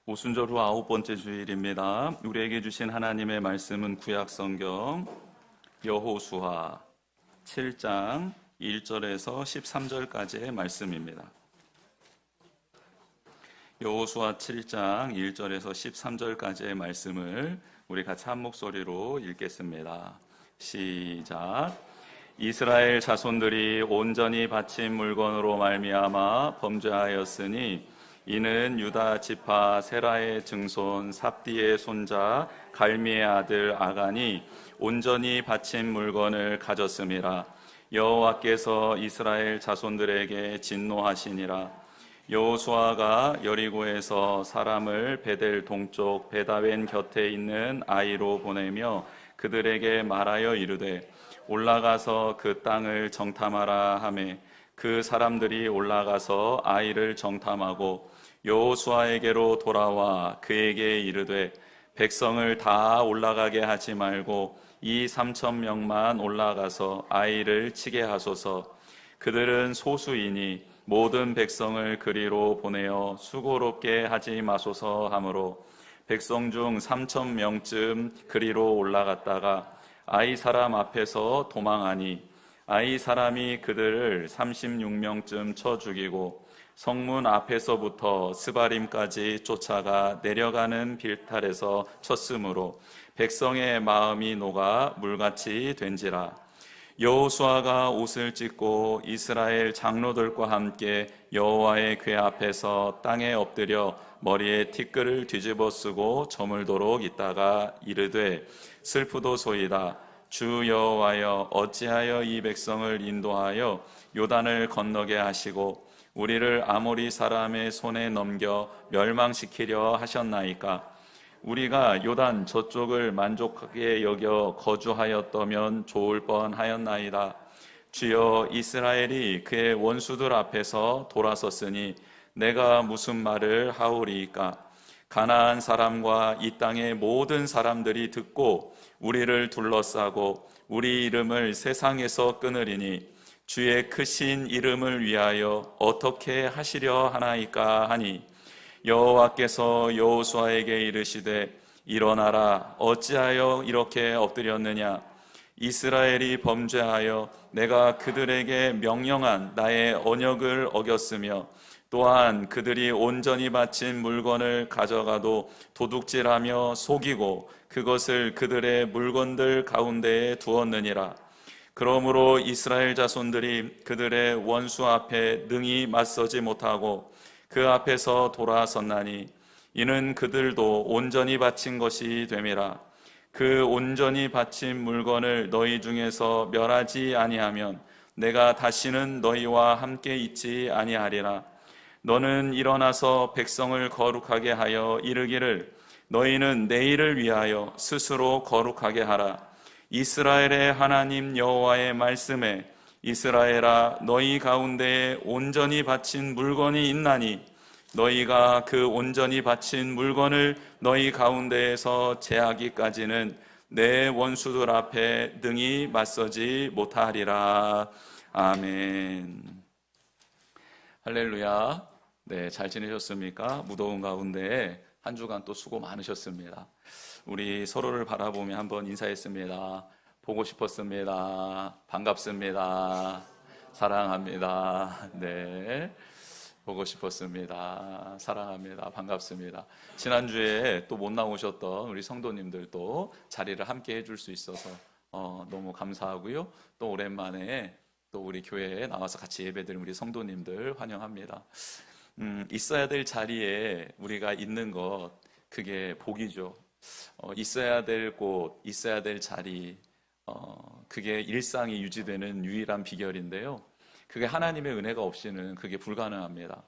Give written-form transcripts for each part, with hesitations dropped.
오순절 후 9번째 주일입니다. 우리에게 주신 하나님의 말씀은 구약성경 여호수아 7장 1절에서 13절까지의 말씀입니다. 여호수아 7장 1절에서 13절까지의 말씀을 우리 같이 한 목소리로 읽겠습니다. 시작. 이스라엘 자손들이 온전히 바친 물건으로 말미암아 범죄하였으니 이는 유다 지파 세라의 증손 삽디의 손자 갈미의 아들 아간이 온전히 바친 물건을 가졌음이라. 여호와께서 이스라엘 자손들에게 진노하시니라. 여호수아가 여리고에서 사람을 베델 동쪽 베다웬 곁에 있는 아이로 보내며 그들에게 말하여 이르되 올라가서 그 땅을 정탐하라 하매 그 사람들이 올라가서 아이를 정탐하고 여호수아에게로 돌아와 그에게 이르되 백성을 다 올라가게 하지 말고 이 3,000명만 올라가서 아이를 치게 하소서. 그들은 소수이니 모든 백성을 그리로 보내어 수고롭게 하지 마소서 하므로 백성 중 3,000명쯤 그리로 올라갔다가 아이 사람 앞에서 도망하니 아이 사람이 그들을 36명쯤 쳐 죽이고 성문 앞에서부터 스바림까지 쫓아가 내려가는 빌탈에서 쳤으므로 백성의 마음이 녹아 물같이 된지라. 여호수아가 옷을 찢고 이스라엘 장로들과 함께 여호와의 궤 앞에서 땅에 엎드려 머리에 티끌을 뒤집어 쓰고 저물도록 있다가 이르되 슬프도소이다. 주 여호와여 어찌하여 이 백성을 인도하여 요단을 건너게 하시고 우리를 아모리 사람의 손에 넘겨 멸망시키려 하셨나이까. 우리가 요단 저쪽을 만족하게 여겨 거주하였다면 좋을 뻔하였나이다. 주여 이스라엘이 그의 원수들 앞에서 돌아섰으니 내가 무슨 말을 하오리이까. 가나안 사람과 이 땅의 모든 사람들이 듣고 우리를 둘러싸고 우리 이름을 세상에서 끊으리니 주의 크신 이름을 위하여 어떻게 하시려 하나이까 하니 여호와께서 여호수아에게 이르시되 일어나라. 어찌하여 이렇게 엎드렸느냐. 이스라엘이 범죄하여 내가 그들에게 명령한 나의 언약을 어겼으며 또한 그들이 온전히 바친 물건을 가져가도 도둑질하며 속이고 그것을 그들의 물건들 가운데에 두었느니라. 그러므로 이스라엘 자손들이 그들의 원수 앞에 능히 맞서지 못하고 그 앞에서 돌아섰나니 이는 그들도 온전히 바친 것이 됨이라. 그 온전히 바친 물건을 너희 중에서 멸하지 아니하면 내가 다시는 너희와 함께 있지 아니하리라. 너는 일어나서 백성을 거룩하게 하여 이르기를 너희는 내일을 위하여 스스로 거룩하게 하라. 이스라엘의 하나님 여호와의 말씀에 이스라엘아 너희 가운데에 온전히 바친 물건이 있나니 너희가 그 온전히 바친 물건을 너희 가운데에서 제하기까지는 내 원수들 앞에 능히 맞서지 못하리라. 아멘. 할렐루야. 네, 잘 지내셨습니까? 무더운 가운데 한 주간 또 수고 많으셨습니다. 우리 서로를 바라보며 한번 인사했습니다. 보고 싶었습니다. 반갑습니다. 사랑합니다. 네, 보고 싶었습니다. 사랑합니다. 반갑습니다. 지난주에 또 못 나오셨던 우리 성도님들도 자리를 함께 해줄 수 있어서 너무 감사하고요. 또 오랜만에 또 우리 교회에 나와서 같이 예배드린 우리 성도님들 환영합니다. 있어야 될 자리에 우리가 있는 것, 그게 복이죠. 있어야 될 곳, 있어야 될 자리, 그게 일상이 유지되는 유일한 비결인데요. 그게 하나님의 은혜가 없이는 그게 불가능합니다.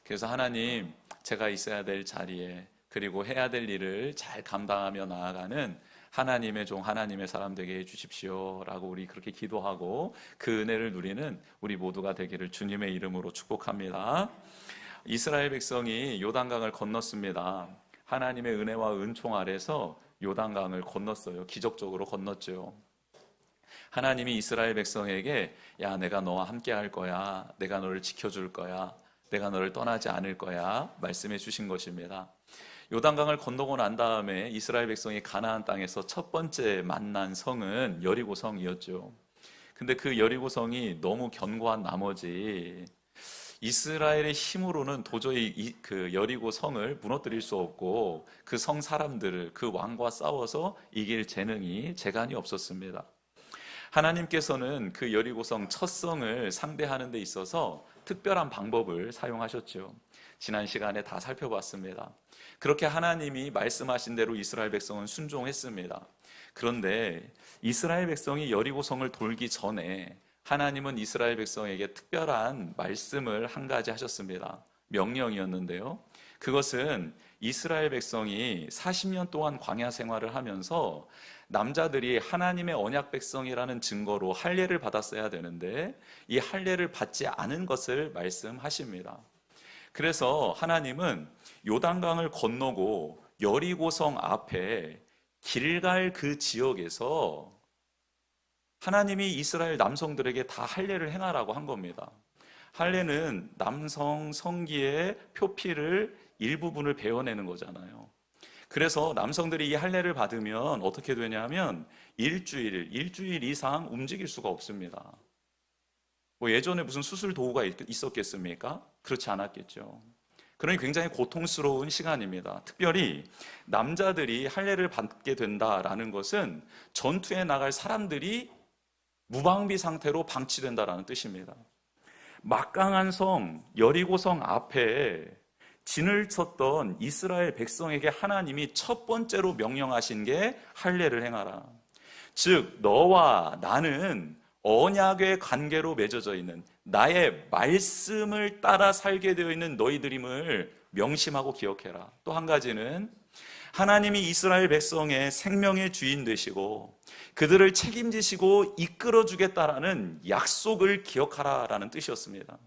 그래서 하나님, 제가 있어야 될 자리에 그리고 해야 될 일을 잘 감당하며 나아가는 하나님의 종, 하나님의 사람 되게 해주십시오 라고 우리 그렇게 기도하고 그 은혜를 누리는 우리 모두가 되기를 주님의 이름으로 축복합니다. 이스라엘 백성이 요단강을 건넜습니다. 하나님의 은혜와 은총 아래서 요단강을 건넜어요. 기적적으로 건넜죠. 하나님이 이스라엘 백성에게 야, 내가 너와 함께 할 거야. 내가 너를 지켜줄 거야. 내가 너를 떠나지 않을 거야. 말씀해 주신 것입니다. 요단강을 건너고 난 다음에 이스라엘 백성이 가나안 땅에서 첫 번째 만난 성은 여리고성이었죠. 근데 그 여리고성이 너무 견고한 나머지 이스라엘의 힘으로는 도저히 그 여리고 성을 무너뜨릴 수 없고 그 성 사람들을, 그 왕과 싸워서 이길 재간이 없었습니다. 하나님께서는 그 여리고성 첫 성을 상대하는 데 있어서 특별한 방법을 사용하셨죠. 지난 시간에 다 살펴봤습니다. 그렇게 하나님이 말씀하신 대로 이스라엘 백성은 순종했습니다. 그런데 이스라엘 백성이 여리고성을 돌기 전에 하나님은 이스라엘 백성에게 특별한 말씀을 한 가지 하셨습니다. 명령이었는데요. 그것은 이스라엘 백성이 40년 동안 광야 생활을 하면서 남자들이 하나님의 언약 백성이라는 증거로 할례를 받았어야 되는데 이 할례를 받지 않은 것을 말씀하십니다. 그래서 하나님은 요단강을 건너고 여리고성 앞에 길갈 그 지역에서 하나님이 이스라엘 남성들에게 다 할례를 행하라고 한 겁니다. 할례는 남성 성기의 표피를 일부분을 베어내는 거잖아요. 그래서 남성들이 이 할례를 받으면 어떻게 되냐면 일주일 이상 움직일 수가 없습니다. 뭐 예전에 무슨 수술 도구가 있었겠습니까? 그렇지 않았겠죠. 그러니 굉장히 고통스러운 시간입니다. 특별히 남자들이 할례를 받게 된다라는 것은 전투에 나갈 사람들이 무방비 상태로 방치된다라는 뜻입니다. 막강한 성 여리고성 앞에 진을 쳤던 이스라엘 백성에게 하나님이 첫 번째로 명령하신 게 할례를 행하라. 즉 너와 나는 언약의 관계로 맺어져 있는, 나의 말씀을 따라 살게 되어 있는 너희들임을 명심하고 기억해라. 또 한 가지는 하나님이 이스라엘 백성의 생명의 주인 되시고 그들을 책임지시고 이끌어주겠다라는 약속을 기억하라라는 뜻이었습니다.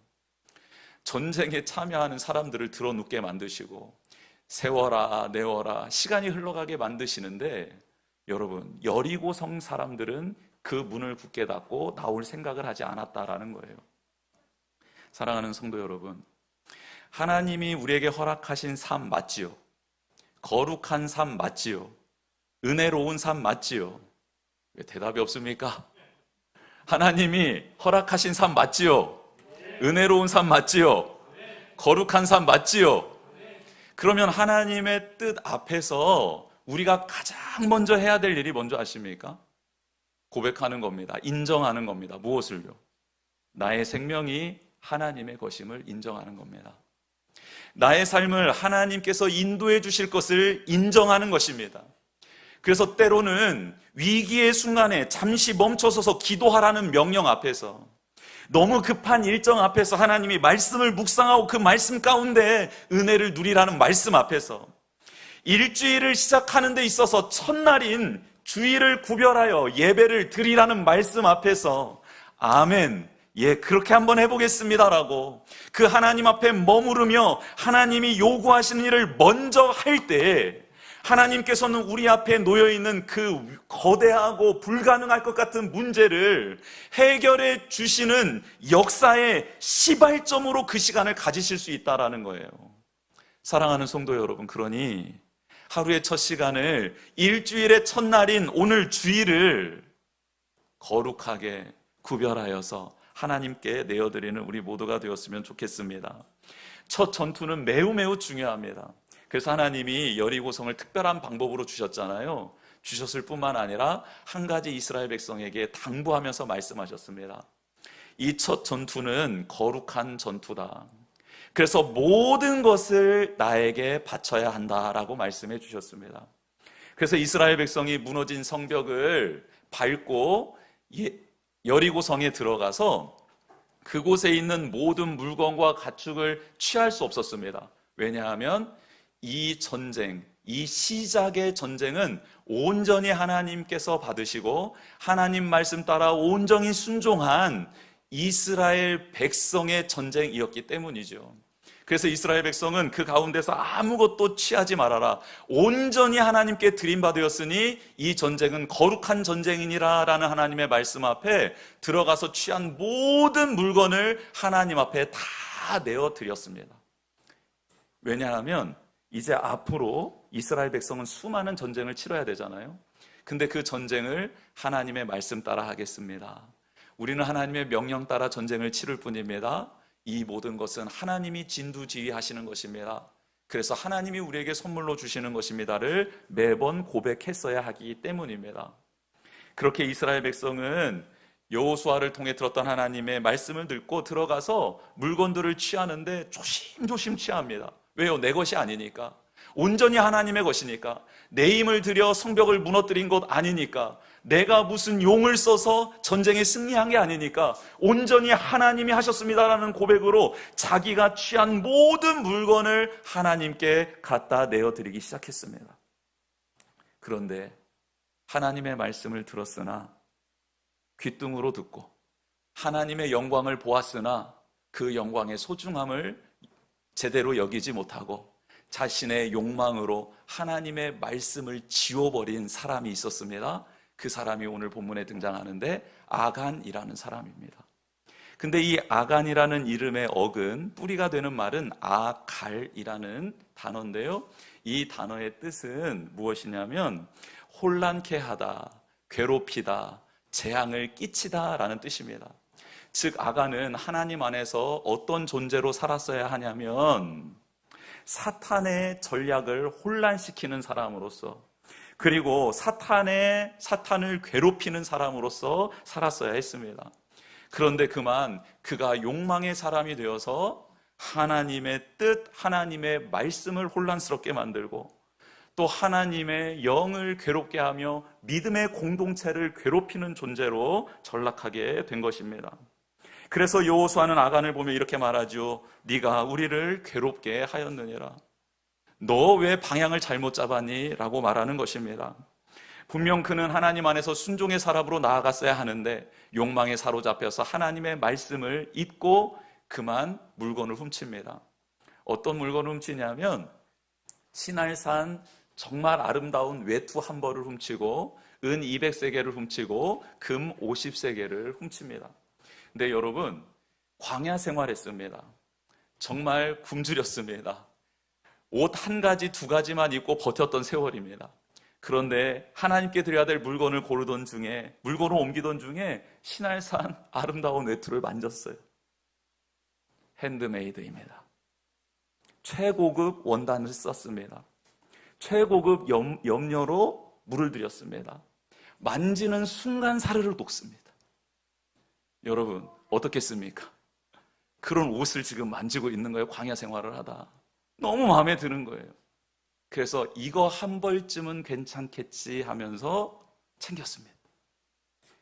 전쟁에 참여하는 사람들을 드러눕게 만드시고 세워라 내워라 시간이 흘러가게 만드시는데, 여러분 여리고성 사람들은 그 문을 굳게 닫고 나올 생각을 하지 않았다라는 거예요. 사랑하는 성도 여러분, 하나님이 우리에게 허락하신 삶 맞지요? 거룩한 삶 맞지요? 은혜로운 삶 맞지요? 왜 대답이 없습니까? 하나님이 허락하신 삶 맞지요? 은혜로운 삶 맞지요? 거룩한 삶 맞지요? 그러면 하나님의 뜻 앞에서 우리가 가장 먼저 해야 될 일이 뭔지 아십니까? 고백하는 겁니다. 인정하는 겁니다. 무엇을요? 나의 생명이 하나님의 것임을 인정하는 겁니다. 나의 삶을 하나님께서 인도해 주실 것을 인정하는 것입니다. 그래서 때로는 위기의 순간에 잠시 멈춰서서 기도하라는 명령 앞에서, 너무 급한 일정 앞에서 하나님이 말씀을 묵상하고 그 말씀 가운데 은혜를 누리라는 말씀 앞에서, 일주일을 시작하는 데 있어서 첫날인 주일을 구별하여 예배를 드리라는 말씀 앞에서 아멘, 예, 그렇게 한번 해보겠습니다라고 그 하나님 앞에 머무르며 하나님이 요구하시는 일을 먼저 할 때 하나님께서는 우리 앞에 놓여있는 그 거대하고 불가능할 것 같은 문제를 해결해 주시는 역사의 시발점으로 그 시간을 가지실 수 있다는 거예요. 사랑하는 성도 여러분, 그러니 하루의 첫 시간을, 일주일의 첫날인 오늘 주일을 거룩하게 구별하여서 하나님께 내어드리는 우리 모두가 되었으면 좋겠습니다. 첫 전투는 매우 중요합니다. 그래서 하나님이 여리고성을 특별한 방법으로 주셨잖아요. 주셨을 뿐만 아니라 한 가지 이스라엘 백성에게 당부하면서 말씀하셨습니다. 이 첫 전투는 거룩한 전투다. 그래서 모든 것을 나에게 바쳐야 한다라고 말씀해 주셨습니다. 그래서 이스라엘 백성이 무너진 성벽을 밟고 여리고성에 들어가서 그곳에 있는 모든 물건과 가축을 취할 수 없었습니다. 왜냐하면 이 전쟁, 이 시작의 전쟁은 온전히 하나님께서 받으시고 하나님 말씀 따라 온전히 순종한 이스라엘 백성의 전쟁이었기 때문이죠. 그래서 이스라엘 백성은 그 가운데서 아무것도 취하지 말아라, 온전히 하나님께 드림받으었으니 이 전쟁은 거룩한 전쟁이니라 라는 하나님의 말씀 앞에 들어가서 취한 모든 물건을 하나님 앞에 다 내어드렸습니다. 왜냐하면 이제 앞으로 이스라엘 백성은 수많은 전쟁을 치러야 되잖아요. 근데 그 전쟁을 하나님의 말씀 따라 하겠습니다. 우리는 하나님의 명령 따라 전쟁을 치를 뿐입니다. 이 모든 것은 하나님이 진두지휘하시는 것입니다. 그래서 하나님이 우리에게 선물로 주시는 것입니다를 매번 고백했어야 하기 때문입니다. 그렇게 이스라엘 백성은 여호수아를 통해 들었던 하나님의 말씀을 듣고 들어가서 물건들을 취하는데 조심조심 취합니다. 왜요? 내 것이 아니니까. 온전히 하나님의 것이니까. 내 힘을 들여 성벽을 무너뜨린 것 아니니까. 내가 무슨 용을 써서 전쟁에 승리한 게 아니니까. 온전히 하나님이 하셨습니다라는 고백으로 자기가 취한 모든 물건을 하나님께 갖다 내어드리기 시작했습니다. 그런데 하나님의 말씀을 들었으나 귓등으로 듣고 하나님의 영광을 보았으나 그 영광의 소중함을 제대로 여기지 못하고 자신의 욕망으로 하나님의 말씀을 지워버린 사람이 있었습니다. 그 사람이 오늘 본문에 등장하는데 아간이라는 사람입니다. 근데 이 아간이라는 이름의 어근, 뿌리가 되는 말은 아갈이라는 단어인데요. 이 단어의 뜻은 무엇이냐면 혼란케 하다, 괴롭히다, 재앙을 끼치다 라는 뜻입니다. 즉 아간은 하나님 안에서 어떤 존재로 살았어야 하냐면 사탄의 전략을 혼란시키는 사람으로서, 그리고 사탄을 괴롭히는 사람으로서 살았어야 했습니다. 그런데 그만 그가 욕망의 사람이 되어서 하나님의 뜻, 하나님의 말씀을 혼란스럽게 만들고 또 하나님의 영을 괴롭게 하며 믿음의 공동체를 괴롭히는 존재로 전락하게 된 것입니다. 그래서 여호수아는 아간을 보며 이렇게 말하죠. 네가 우리를 괴롭게 하였느니라. 너 왜 방향을 잘못 잡았니? 라고 말하는 것입니다. 분명 그는 하나님 안에서 순종의 사람으로 나아갔어야 하는데 욕망에 사로잡혀서 하나님의 말씀을 잊고 그만 물건을 훔칩니다. 어떤 물건을 훔치냐면 시날산 정말 아름다운 외투 한 벌을 훔치고 은 200세겔을 훔치고 금 50세겔을 훔칩니다. 근데 여러분, 광야 생활했습니다. 정말 굶주렸습니다. 옷 한 가지, 두 가지만 입고 버텼던 세월입니다. 그런데 하나님께 드려야 될 물건을 고르던 중에, 물건을 옮기던 중에 시날산 아름다운 외투를 만졌어요. 핸드메이드입니다. 최고급 원단을 썼습니다. 최고급 염료로 물을 들였습니다. 만지는 순간 사르르 녹습니다. 여러분 어떻겠습니까? 그런 옷을 지금 만지고 있는 거예요. 광야 생활을 하다 너무 마음에 드는 거예요. 그래서 이거 한 벌쯤은 괜찮겠지 하면서 챙겼습니다.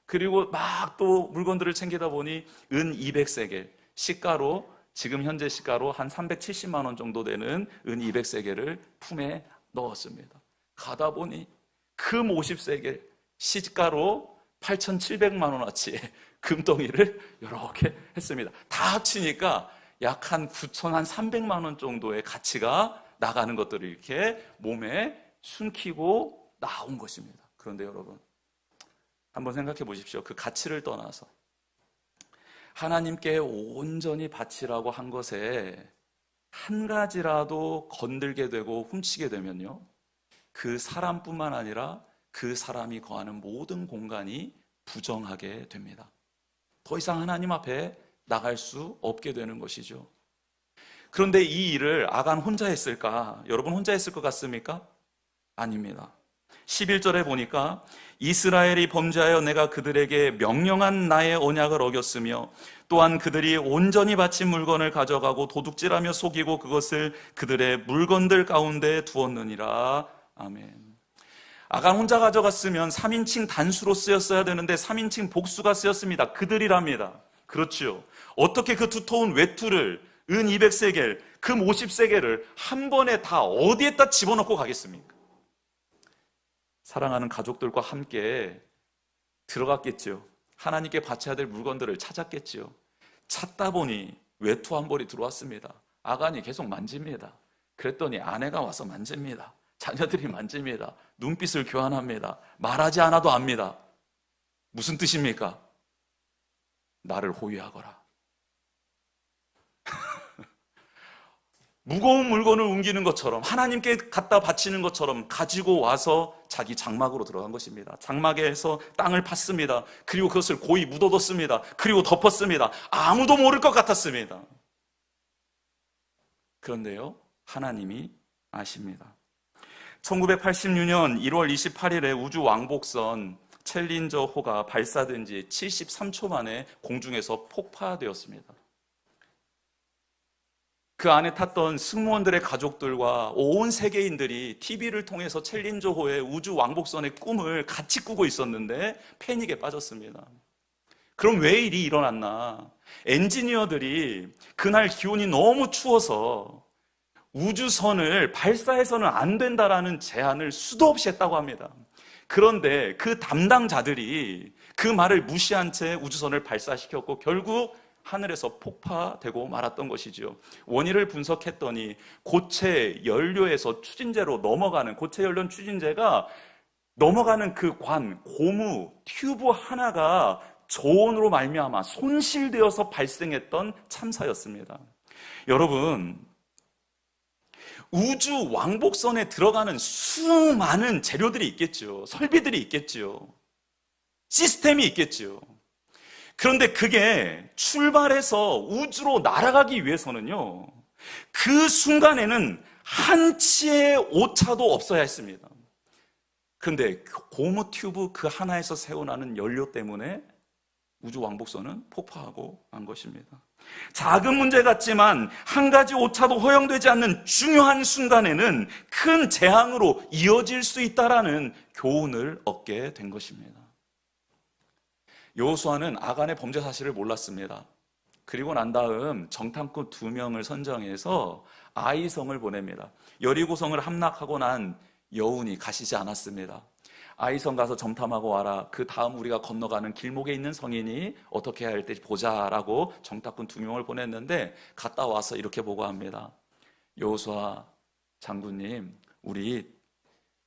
그리고 막 또 물건들을 챙기다 보니 은 200세겔, 시가로 지금 현재 시가로 한 370만 원 정도 되는 은 200세겔을 품에 넣었습니다. 가다 보니 금 50세겔, 시가로 8,700만 원어치의 금덩이를 이렇게 했습니다. 다 합치니까 약 한 9,300만 원 정도의 가치가 나가는 것들을 이렇게 몸에 숨기고 나온 것입니다. 그런데 여러분 한번 생각해 보십시오. 그 가치를 떠나서 하나님께 온전히 바치라고 한 것에 한 가지라도 건들게 되고 훔치게 되면요, 그 사람뿐만 아니라 그 사람이 거하는 모든 공간이 부정하게 됩니다. 더 이상 하나님 앞에 나갈 수 없게 되는 것이죠. 그런데 이 일을 아간 혼자 했을까? 여러분 혼자 했을 것 같습니까? 아닙니다. 11절에 보니까 이스라엘이 범죄하여 내가 그들에게 명령한 나의 언약을 어겼으며 또한 그들이 온전히 바친 물건을 가져가고 도둑질하며 속이고 그것을 그들의 물건들 가운데 두었느니라. 아멘. 아간 혼자 가져갔으면 3인칭 단수로 쓰였어야 되는데 3인칭 복수가 쓰였습니다. 그들이랍니다. 그렇죠. 어떻게 그 두터운 외투를 은 200세겔, 금 50세겔을 한 번에 다 어디에다 집어넣고 가겠습니까? 사랑하는 가족들과 함께 들어갔겠죠. 하나님께 바쳐야 될 물건들을 찾았겠죠. 찾다 보니 외투 한 벌이 들어왔습니다. 아간이 계속 만집니다. 그랬더니 아내가 와서 만집니다. 자녀들이 만집니다. 눈빛을 교환합니다. 말하지 않아도 압니다. 무슨 뜻입니까? 나를 호위하거라. 무거운 물건을 옮기는 것처럼 하나님께 갖다 바치는 것처럼 가지고 와서 자기 장막으로 들어간 것입니다. 장막에서 땅을 팠습니다. 그리고 그것을 고이 묻어뒀습니다. 그리고 덮었습니다. 아무도 모를 것 같았습니다. 그런데요, 하나님이 아십니다. 1986년 1월 28일에 우주 왕복선 챌린저호가 발사된 지 73초 만에 공중에서 폭파되었습니다. 그 안에 탔던 승무원들의 가족들과 온 세계인들이 TV를 통해서 챌린저호의 우주 왕복선의 꿈을 같이 꾸고 있었는데 패닉에 빠졌습니다. 그럼 왜 일이 일어났나? 엔지니어들이 그날 기온이 너무 추워서 우주선을 발사해서는 안 된다라는 제안을 수도 없이 했다고 합니다. 그런데 그 담당자들이 그 말을 무시한 채 우주선을 발사시켰고 결국 하늘에서 폭파되고 말았던 것이죠. 원인을 분석했더니 고체 연료에서 추진제로 넘어가는, 고체 연료 추진제가 넘어가는 그 관, 고무, 튜브 하나가 저온으로 말미암아 손실되어서 발생했던 참사였습니다. 여러분, 우주 왕복선에 들어가는 수많은 재료들이 있겠죠. 설비들이 있겠죠. 시스템이 있겠죠. 그런데 그게 출발해서 우주로 날아가기 위해서는요, 그 순간에는 한치의 오차도 없어야 했습니다. 그런데 고무 튜브 그 하나에서 새어나는 연료 때문에 우주 왕복선은 폭파하고 만 것입니다. 작은 문제 같지만 한 가지 오차도 허용되지 않는 중요한 순간에는 큰 재앙으로 이어질 수 있다라는 교훈을 얻게 된 것입니다. 여호수아는 아간의 범죄 사실을 몰랐습니다. 그리고 난 다음 정탐꾼 2명을 선정해서 아이성을 보냅니다. 여리고성을 함락하고 난 여운이 가시지 않았습니다. 아이성 가서 정탐하고 와라. 그 다음 우리가 건너가는 길목에 있는 성인이 어떻게 해야 할지 보자라고 정탐꾼 2명을 보냈는데 갔다 와서 이렇게 보고합니다. 여호수아 장군님, 우리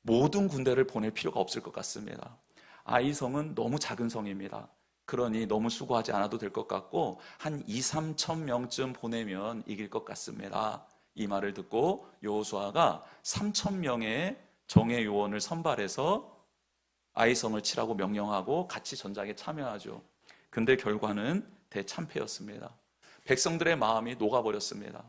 모든 군대를 보낼 필요가 없을 것 같습니다. 아이성은 너무 작은 성입니다. 그러니 너무 수고하지 않아도 될 것 같고 한 2, 3천 명쯤 보내면 이길 것 같습니다. 이 말을 듣고 여호수아가 3천 명의 정예 요원을 선발해서 아이성을 치라고 명령하고 같이 전장에 참여하죠. 근데 결과는 대참패였습니다. 백성들의 마음이 녹아버렸습니다.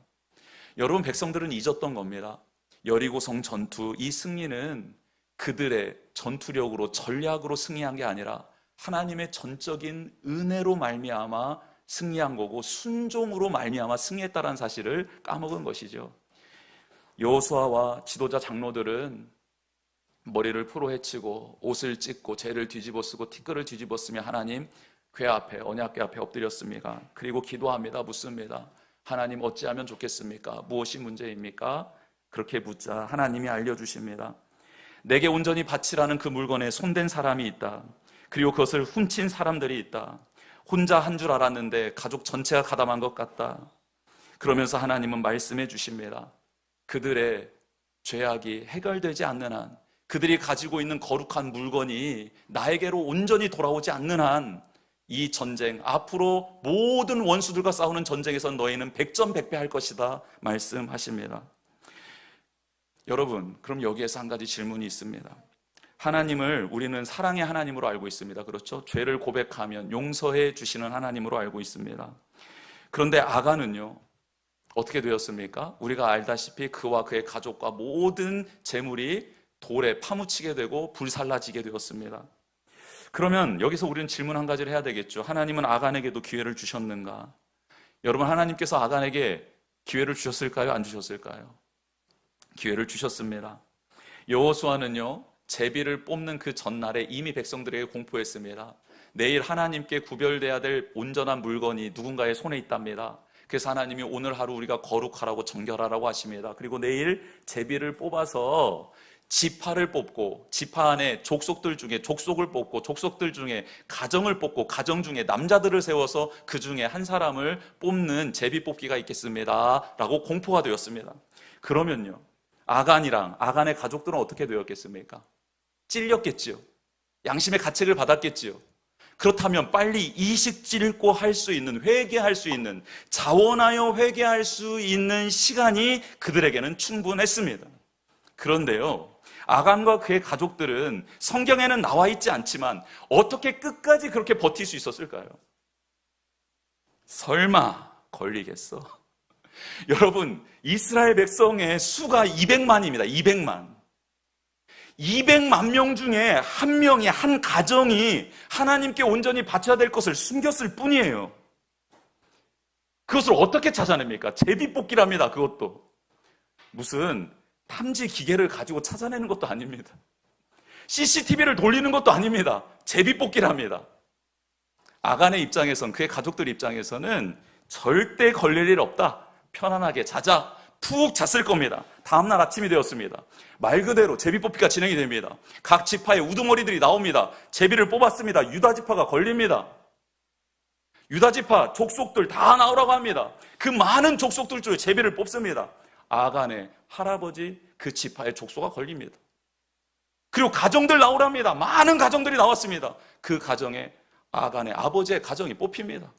여러분, 백성들은 잊었던 겁니다. 여리고성 전투, 이 승리는 그들의 전투력으로 전략으로 승리한 게 아니라 하나님의 전적인 은혜로 말미암아 승리한 거고 순종으로 말미암아 승리했다는 사실을 까먹은 것이죠. 여호수아와 지도자 장로들은 머리를 풀어 헤치고 옷을 찢고 죄를 뒤집어 쓰고 티끌을 뒤집어 쓰며 하나님 궤 앞에, 언약궤 앞에 엎드렸습니다. 그리고 기도합니다. 묻습니다. 하나님, 어찌하면 좋겠습니까? 무엇이 문제입니까? 그렇게 묻자 하나님이 알려주십니다. 내게 온전히 바치라는 그 물건에 손댄 사람이 있다. 그리고 그것을 훔친 사람들이 있다. 혼자 한 줄 알았는데 가족 전체가 가담한 것 같다. 그러면서 하나님은 말씀해 주십니다. 그들의 죄악이 해결되지 않는 한, 그들이 가지고 있는 거룩한 물건이 나에게로 온전히 돌아오지 않는 한, 이 전쟁, 앞으로 모든 원수들과 싸우는 전쟁에서 너희는 백전백패할 것이다 말씀하십니다. 여러분, 그럼 여기에서 한 가지 질문이 있습니다. 하나님을 우리는 사랑의 하나님으로 알고 있습니다. 그렇죠? 죄를 고백하면 용서해 주시는 하나님으로 알고 있습니다. 그런데 아간은요, 어떻게 되었습니까? 우리가 알다시피 그와 그의 가족과 모든 재물이 돌에 파묻히게 되고 불살라지게 되었습니다. 그러면 여기서 우리는 질문 한 가지를 해야 되겠죠. 하나님은 아간에게도 기회를 주셨는가? 여러분, 하나님께서 아간에게 기회를 주셨을까요? 안 주셨을까요? 기회를 주셨습니다. 여호수아는요, 제비를 뽑는 그 전날에 이미 백성들에게 공포했습니다. 내일 하나님께 구별돼야 될 온전한 물건이 누군가의 손에 있답니다. 그래서 하나님이 오늘 하루 우리가 거룩하라고 정결하라고 하십니다. 그리고 내일 제비를 뽑아서 지파를 뽑고, 지파 안에 족속들 중에 족속을 뽑고, 족속들 중에 가정을 뽑고, 가정 중에 남자들을 세워서 그 중에 한 사람을 뽑는 제비 뽑기가 있겠습니다 라고 공포가 되었습니다. 그러면요, 아간이랑 아간의 가족들은 어떻게 되었겠습니까? 찔렸겠지요. 양심의 가책을 받았겠지요. 그렇다면 빨리 이식 짓고 할 수 있는, 회개할 수 있는, 자원하여 회개할 수 있는 시간이 그들에게는 충분했습니다. 그런데요, 아간과 그의 가족들은 성경에는 나와 있지 않지만 어떻게 끝까지 그렇게 버틸 수 있었을까요? 설마 걸리겠어? 여러분, 이스라엘 백성의 수가 200만입니다. 200만. 200만 명 중에 한 명이, 한 가정이 하나님께 온전히 바쳐야 될 것을 숨겼을 뿐이에요. 그것을 어떻게 찾아냅니까? 제비뽑기랍니다. 그것도 무슨 탐지 기계를 가지고 찾아내는 것도 아닙니다. CCTV를 돌리는 것도 아닙니다. 제비뽑기랍니다. 아간의 입장에선, 그의 가족들 입장에서는 절대 걸릴 일 없다, 편안하게 자자, 푹 잤을 겁니다. 다음날 아침이 되었습니다. 말 그대로 제비뽑기가 진행이 됩니다. 각 지파의 우두머리들이 나옵니다. 제비를 뽑았습니다. 유다 지파가 걸립니다. 유다 지파 족속들 다 나오라고 합니다. 그 많은 족속들 중에 제비를 뽑습니다. 아간의 할아버지 그 지파의 족소가 걸립니다. 그리고 가정들 나오랍니다. 많은 가정들이 나왔습니다. 그 가정에 아간의 아버지의 가정이 뽑힙니다.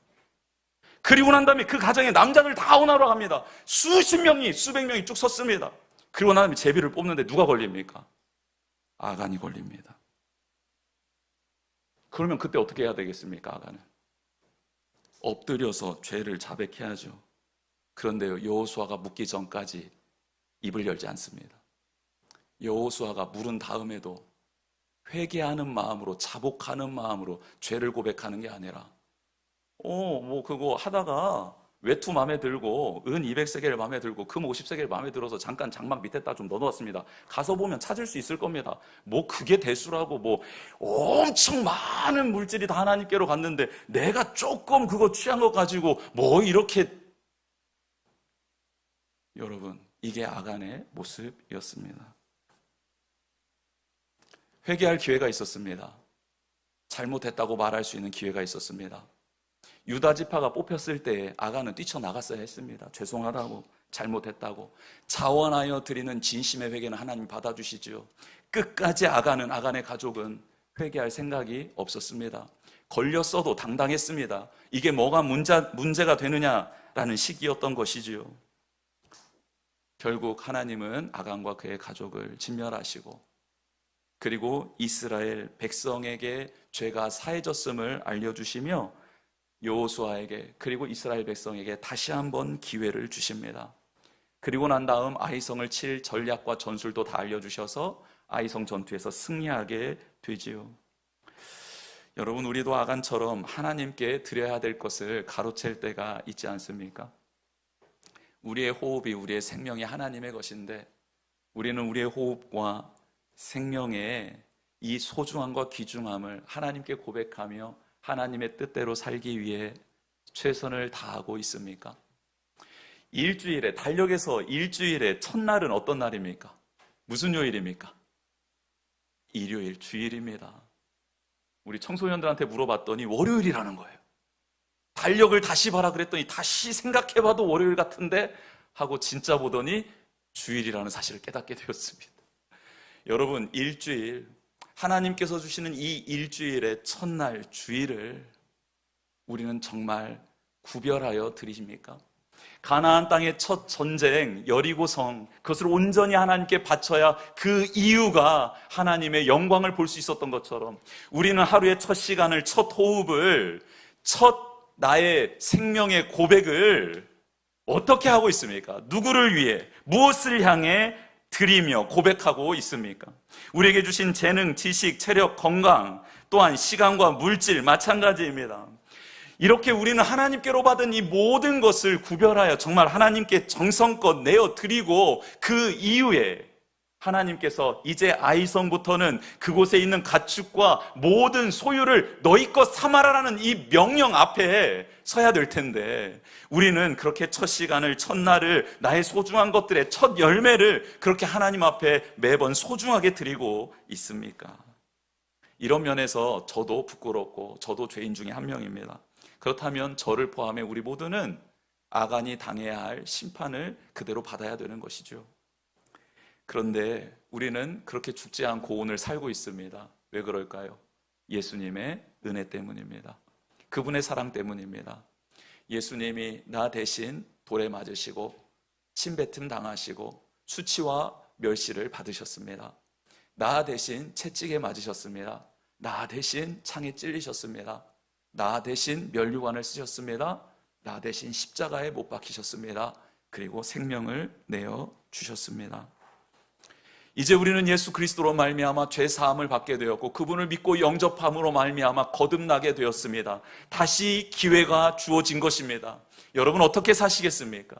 그리고 난 다음에 그 가정의 남자들 다 오나라고 합니다. 수십 명이, 수백 명이 쭉 섰습니다. 그리고 난 다음에 제비를 뽑는데 누가 걸립니까? 아간이 걸립니다. 그러면 그때 어떻게 해야 되겠습니까? 아간은 엎드려서 죄를 자백해야죠. 그런데요, 여호수아가 묻기 전까지 입을 열지 않습니다. 여호수아가 물은 다음에도 회개하는 마음으로, 자복하는 마음으로 죄를 고백하는 게 아니라 그거 하다가 외투 마음에 들고 은 200세겔 마음에 들고 금 50세겔 마음에 들어서 잠깐 장막 밑에다 좀 넣어놨습니다. 가서 보면 찾을 수 있을 겁니다. 그게 대수라고 엄청 많은 물질이 다 하나님께로 갔는데 내가 조금 그거 취한 것 가지고 이렇게. 여러분, 이게 아간의 모습이었습니다. 회개할 기회가 있었습니다. 잘못했다고 말할 수 있는 기회가 있었습니다. 유다 지파가 뽑혔을 때 아간은 뛰쳐나갔어야 했습니다. 죄송하다고, 잘못했다고. 자원하여 드리는 진심의 회개는 하나님 받아주시죠. 끝까지 아간의 가족은 회개할 생각이 없었습니다. 걸렸어도 당당했습니다. 이게 뭐가 문제가 되느냐라는 시기였던 것이지요. 결국 하나님은 아간과 그의 가족을 진멸하시고, 그리고 이스라엘 백성에게 죄가 사해졌음을 알려주시며 여호수아에게, 그리고 이스라엘 백성에게 다시 한번 기회를 주십니다. 그리고 난 다음 아이성을 칠 전략과 전술도 다 알려주셔서 아이성 전투에서 승리하게 되지요. 여러분, 우리도 아간처럼 하나님께 드려야 될 것을 가로챌 때가 있지 않습니까? 우리의 호흡이, 우리의 생명이 하나님의 것인데 우리는 우리의 호흡과 생명의 이 소중함과 귀중함을 하나님께 고백하며 하나님의 뜻대로 살기 위해 최선을 다하고 있습니까? 달력에서 일주일의 첫날은 어떤 날입니까? 무슨 요일입니까? 일요일, 주일입니다. 우리 청소년들한테 물어봤더니 월요일이라는 거예요. 달력을 다시 봐라 그랬더니 다시 생각해봐도 월요일 같은데 하고 진짜 보더니 주일이라는 사실을 깨닫게 되었습니다. 여러분, 일주일, 하나님께서 주시는 이 일주일의 첫날, 주일을 우리는 정말 구별하여 드리십니까? 가나안 땅의 첫 전쟁, 여리고성, 그것을 온전히 하나님께 바쳐야 그 이유가 하나님의 영광을 볼 수 있었던 것처럼 우리는 하루의 첫 시간을, 첫 호흡을, 첫 나의 생명의 고백을 어떻게 하고 있습니까? 누구를 위해, 무엇을 향해 드리며 고백하고 있습니까? 우리에게 주신 재능, 지식, 체력, 건강, 또한 시간과 물질 마찬가지입니다. 이렇게 우리는 하나님께로 받은 이 모든 것을 구별하여 정말 하나님께 정성껏 내어드리고 그 이후에 하나님께서 이제 아이성부터는 그곳에 있는 가축과 모든 소유를 너희 것 삼아라라는 이 명령 앞에 서야 될 텐데 우리는 그렇게 첫 시간을, 첫날을, 나의 소중한 것들의 첫 열매를 그렇게 하나님 앞에 매번 소중하게 드리고 있습니까? 이런 면에서 저도 부끄럽고 저도 죄인 중에 한 명입니다. 그렇다면 저를 포함해 우리 모두는 아간이 당해야 할 심판을 그대로 받아야 되는 것이죠. 그런데 우리는 그렇게 죽지 않고 오늘 살고 있습니다. 왜 그럴까요? 예수님의 은혜 때문입니다. 그분의 사랑 때문입니다. 예수님이 나 대신 돌에 맞으시고 침뱉음 당하시고 수치와 멸시를 받으셨습니다. 나 대신 채찍에 맞으셨습니다. 나 대신 창에 찔리셨습니다. 나 대신 면류관을 쓰셨습니다. 나 대신 십자가에 못 박히셨습니다. 그리고 생명을 내어 주셨습니다. 이제 우리는 예수 그리스도로 말미암아 죄 사함을 받게 되었고 그분을 믿고 영접함으로 말미암아 거듭나게 되었습니다. 다시 기회가 주어진 것입니다. 여러분 어떻게 사시겠습니까?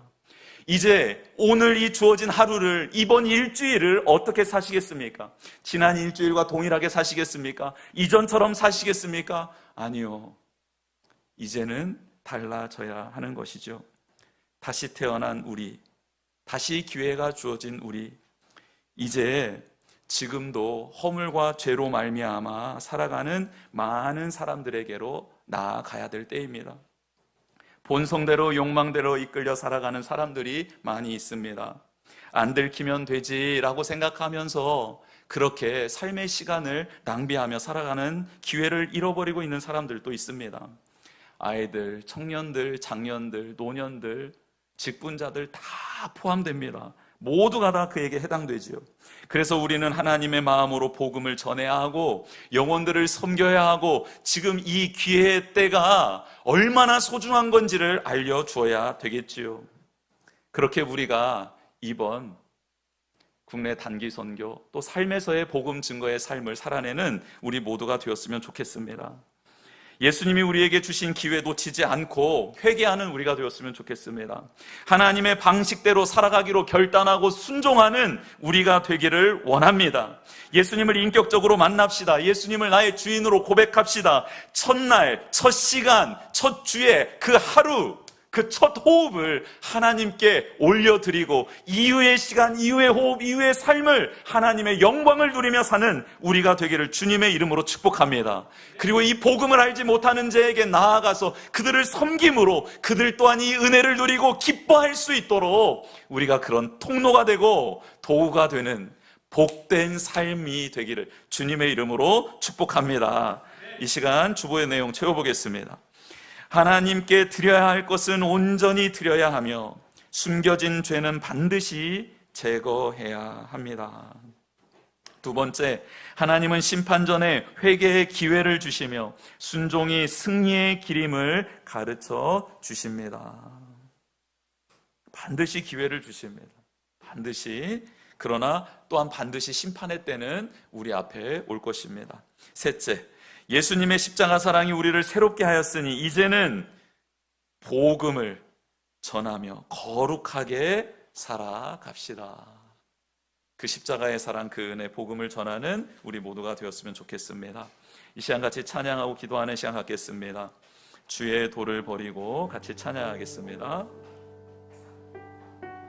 이제 오늘 이 주어진 하루를, 이번 일주일을 어떻게 사시겠습니까? 지난 일주일과 동일하게 사시겠습니까? 이전처럼 사시겠습니까? 아니요. 이제는 달라져야 하는 것이죠. 다시 태어난 우리, 다시 기회가 주어진 우리, 이제 지금도 허물과 죄로 말미암아 살아가는 많은 사람들에게로 나아가야 될 때입니다. 본성대로 욕망대로 이끌려 살아가는 사람들이 많이 있습니다. 안 들키면 되지라고 생각하면서 그렇게 삶의 시간을 낭비하며 살아가는 기회를 잃어버리고 있는 사람들도 있습니다. 아이들, 청년들, 장년들, 노년들, 직분자들 다 포함됩니다. 모두가 다 그에게 해당되지요. 그래서 우리는 하나님의 마음으로 복음을 전해야 하고 영혼들을 섬겨야 하고 지금 이 기회의 때가 얼마나 소중한 건지를 알려주어야 되겠지요. 그렇게 우리가 이번 국내 단기 선교 또 삶에서의 복음 증거의 삶을 살아내는 우리 모두가 되었으면 좋겠습니다. 예수님이 우리에게 주신 기회 놓치지 않고 회개하는 우리가 되었으면 좋겠습니다. 하나님의 방식대로 살아가기로 결단하고 순종하는 우리가 되기를 원합니다. 예수님을 인격적으로 만납시다. 예수님을 나의 주인으로 고백합시다. 첫날, 첫 시간, 첫 주에 그 하루, 그 첫 호흡을 하나님께 올려드리고 이후의 시간, 이후의 호흡, 이후의 삶을 하나님의 영광을 누리며 사는 우리가 되기를 주님의 이름으로 축복합니다. 그리고 이 복음을 알지 못하는 자에게 나아가서 그들을 섬김으로 그들 또한 이 은혜를 누리고 기뻐할 수 있도록 우리가 그런 통로가 되고 도구가 되는 복된 삶이 되기를 주님의 이름으로 축복합니다. 이 시간 주보의 내용 채워보겠습니다. 하나님께 드려야 할 것은 온전히 드려야 하며 숨겨진 죄는 반드시 제거해야 합니다. 두 번째, 하나님은 심판 전에 회개의 기회를 주시며 순종이 승리의 길임을 가르쳐 주십니다. 반드시 기회를 주십니다. 반드시. 그러나 또한 반드시 심판의 때는 우리 앞에 올 것입니다. 셋째, 예수님의 십자가 사랑이 우리를 새롭게 하였으니 이제는 복음을 전하며 거룩하게 살아갑시다. 그 십자가의 사랑, 그 은혜, 복음을 전하는 우리 모두가 되었으면 좋겠습니다. 이 시간 같이 찬양하고 기도하는 시간 갖겠습니다. 주의 도를 버리고 같이 찬양하겠습니다.